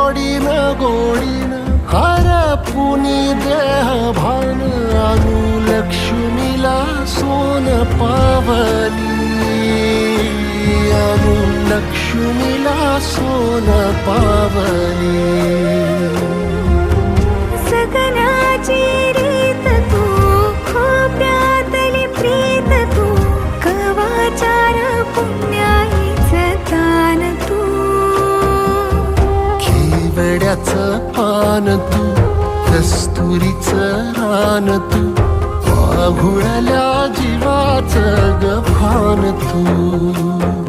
Godin हरपुनी देह भान आणू लक्ष्मीला सोन पावली आणू लक्ष्मीला सोन पावली सगनाची रीत तू खोप्यातली प्रीत तू कवाचार पुण्याईचं दान तू खेवड्याचं पान तू कस्तुरीचं रान तू आघुळल्या जीवाचं गभान तू